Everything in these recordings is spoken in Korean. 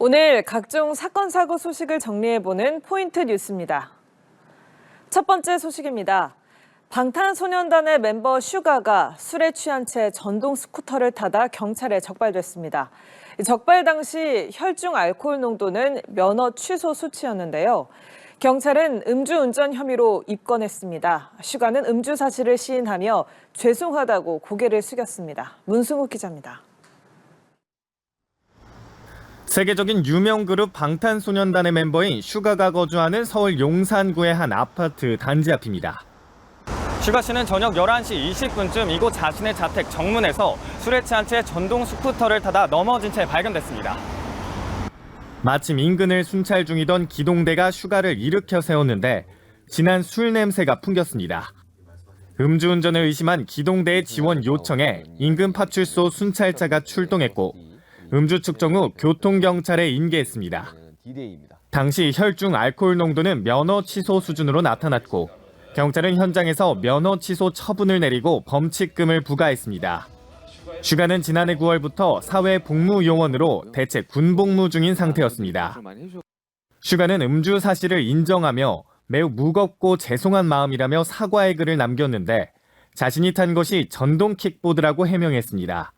오늘 각종 사건, 사고 소식을 정리해보는 포인트 뉴스입니다. 첫 번째 소식입니다. 방탄소년단의 멤버 슈가가 술에 취한 채 전동 스쿠터를 타다 경찰에 적발됐습니다. 적발 당시 혈중 알코올 농도는 면허 취소 수치였는데요. 경찰은 음주운전 혐의로 입건했습니다. 슈가는 음주 사실을 시인하며 죄송하다고 고개를 숙였습니다. 문승욱 기자입니다. 세계적인 유명 그룹 방탄소년단의 멤버인 슈가가 거주하는 서울 용산구의 한 아파트 단지 앞입니다. 슈가 씨는 저녁 11시 20분쯤 이곳 자신의 자택 정문에서 술에 취한 채 전동 스쿠터를 타다 넘어진 채 발견됐습니다. 마침 인근을 순찰 중이던 기동대가 슈가를 일으켜 세웠는데 진한 술 냄새가 풍겼습니다. 음주운전을 의심한 기동대의 지원 요청에 인근 파출소 순찰차가 출동했고 음주 측정 후 교통경찰에 인계했습니다. 당시 혈중 알코올 농도는 면허 취소 수준으로 나타났고 경찰은 현장에서 면허 취소 처분을 내리고 범칙금을 부과했습니다. 슈가는 지난해 9월부터 사회복무요원으로 대체 군복무 중인 상태였습니다. 슈가는 음주 사실을 인정하며 매우 무겁고 죄송한 마음이라며 사과의 글을 남겼는데 자신이 탄 것이 전동 킥보드라고 해명했습니다.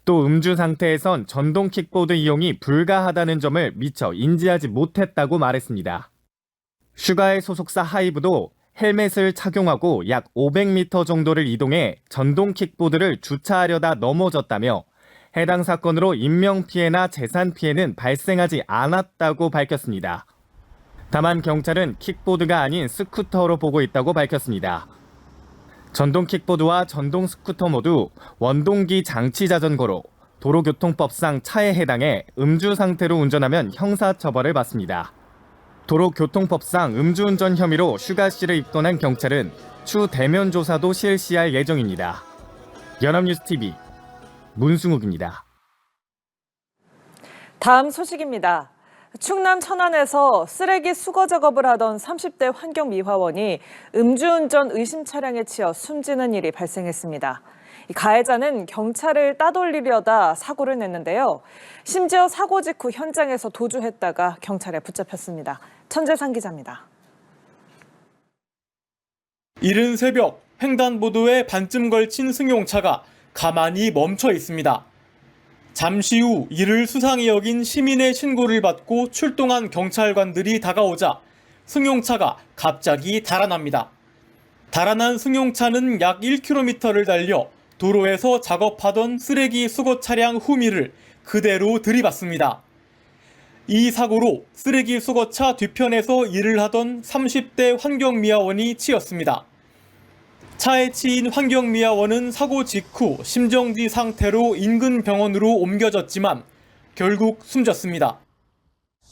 또 음주 상태에선 전동 킥보드 이용이 불가하다는 점을 미처 인지하지 못했다고 말했습니다. 슈가의 소속사 하이브도 헬멧을 착용하고 약 500m 정도를 이동해 전동 킥보드를 주차하려다 넘어졌다며 해당 사건으로 인명피해나 재산피해는 발생하지 않았다고 밝혔습니다. 다만 경찰은 킥보드가 아닌 스쿠터로 보고 있다고 밝혔습니다. 전동 킥보드와 전동 스쿠터 모두 원동기 장치 자전거로 도로교통법상 차에 해당해 음주 상태로 운전하면 형사처벌을 받습니다. 도로교통법상 음주운전 혐의로 슈가 씨를 입건한 경찰은 추후 대면 조사도 실시할 예정입니다. 연합뉴스TV 문승욱입니다. 다음 소식입니다. 충남 천안에서 쓰레기 수거 작업을 하던 30대 환경미화원이 음주운전 의심 차량에 치여 숨지는 일이 발생했습니다. 가해자는 경찰을 따돌리려다 사고를 냈는데요. 심지어 사고 직후 현장에서 도주했다가 경찰에 붙잡혔습니다. 천재상 기자입니다. 이른 새벽 횡단보도에 반쯤 걸친 승용차가 가만히 멈춰 있습니다. 잠시 후 이를 수상히 여긴 시민의 신고를 받고 출동한 경찰관들이 다가오자 승용차가 갑자기 달아납니다. 달아난 승용차는 약 1km를 달려 도로에서 작업하던 쓰레기 수거 차량 후미를 그대로 들이받습니다. 이 사고로 쓰레기 수거차 뒤편에서 일을 하던 30대 환경미화원이 치였습니다. 차에 치인 환경미화원은 사고 직후 심정지 상태로 인근 병원으로 옮겨졌지만 결국 숨졌습니다.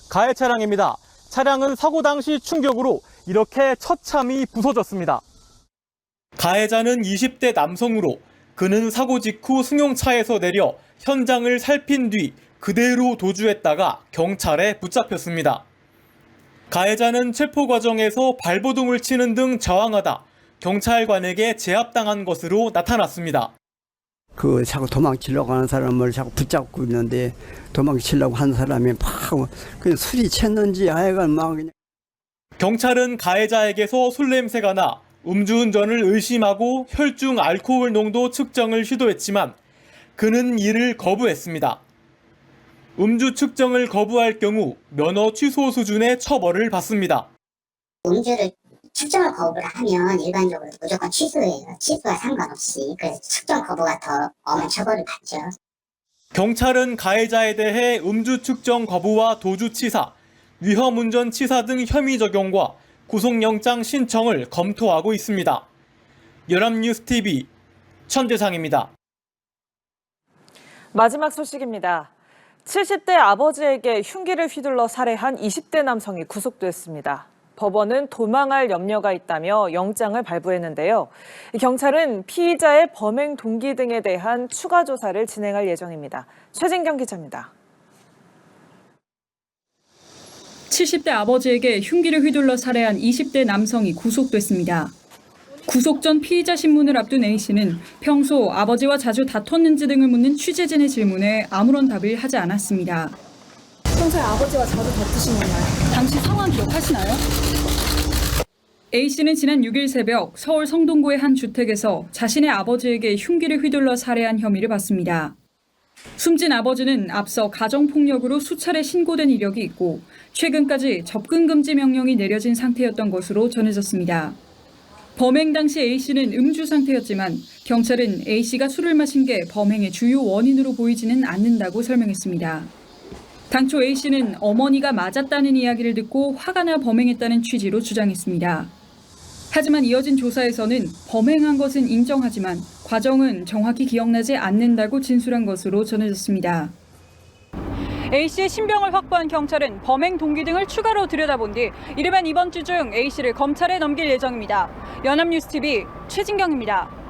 가해 차량입니다. 차량은 사고 당시 충격으로 이렇게 처참히 부서졌습니다. 가해자는 20대 남성으로 그는 사고 직후 승용차에서 내려 현장을 살핀 뒤 그대로 도주했다가 경찰에 붙잡혔습니다. 가해자는 체포 과정에서 발버둥을 치는 등 저항하다 경찰관에게 제압당한 것으로 나타났습니다. 그 자꾸 도망치려고 하는 사람을 자꾸 붙잡고 있는데 도망치려고 한 사람이 막 그냥 술이 챘는지 하여간 막 그냥. 경찰은 가해자에게서 술 냄새가 나 음주운전을 의심하고 혈중 알코올 농도 측정을 시도했지만 그는 이를 거부했습니다. 음주 측정을 거부할 경우 면허 취소 수준의 처벌을 받습니다. 음주를 측정을 거부를 하면 일반적으로 무조건 취소예요. 취소와 상관없이. 그래서 측정 거부가 더 엄한 처벌을 받죠. 경찰은 가해자에 대해 음주 측정 거부와 도주치사, 위험운전치사 등 혐의 적용과 구속영장 신청을 검토하고 있습니다. 연합뉴스TV 천재상입니다. 마지막 소식입니다. 70대 아버지에게 흉기를 휘둘러 살해한 20대 남성이 구속됐습니다. 법원은 도망할 염려가 있다며 영장을 발부했는데요. 경찰은 피의자의 범행 동기 등에 대한 추가 조사를 진행할 예정입니다. 최진경 기자입니다. 70대 아버지에게 흉기를 휘둘러 살해한 20대 남성이 구속됐습니다. 구속 전 피의자 신문을 앞둔 A씨는 평소 아버지와 자주 다퉜는지 등을 묻는 취재진의 질문에 아무런 답을 하지 않았습니다. 평소에 아버지와 자주 다투신 건가요? 당시 상황 기억하시나요? A씨는 지난 6일 새벽 서울 성동구의 한 주택에서 자신의 아버지에게 흉기를 휘둘러 살해한 혐의를 받습니다. 숨진 아버지는 앞서 가정폭력으로 수차례 신고된 이력이 있고 최근까지 접근 금지 명령이 내려진 상태였던 것으로 전해졌습니다. 범행 당시 A씨는 음주 상태였지만 경찰은 A씨가 술을 마신 게 범행의 주요 원인으로 보이지는 않는다고 설명했습니다. 당초 A씨는 어머니가 맞았다는 이야기를 듣고 화가 나 범행했다는 취지로 주장했습니다. 하지만 이어진 조사에서는 범행한 것은 인정하지만 과정은 정확히 기억나지 않는다고 진술한 것으로 전해졌습니다. A씨의 신병을 확보한 경찰은 범행 동기 등을 추가로 들여다본 뒤 이르면 이번 주 중 A씨를 검찰에 넘길 예정입니다. 연합뉴스TV 최진경입니다.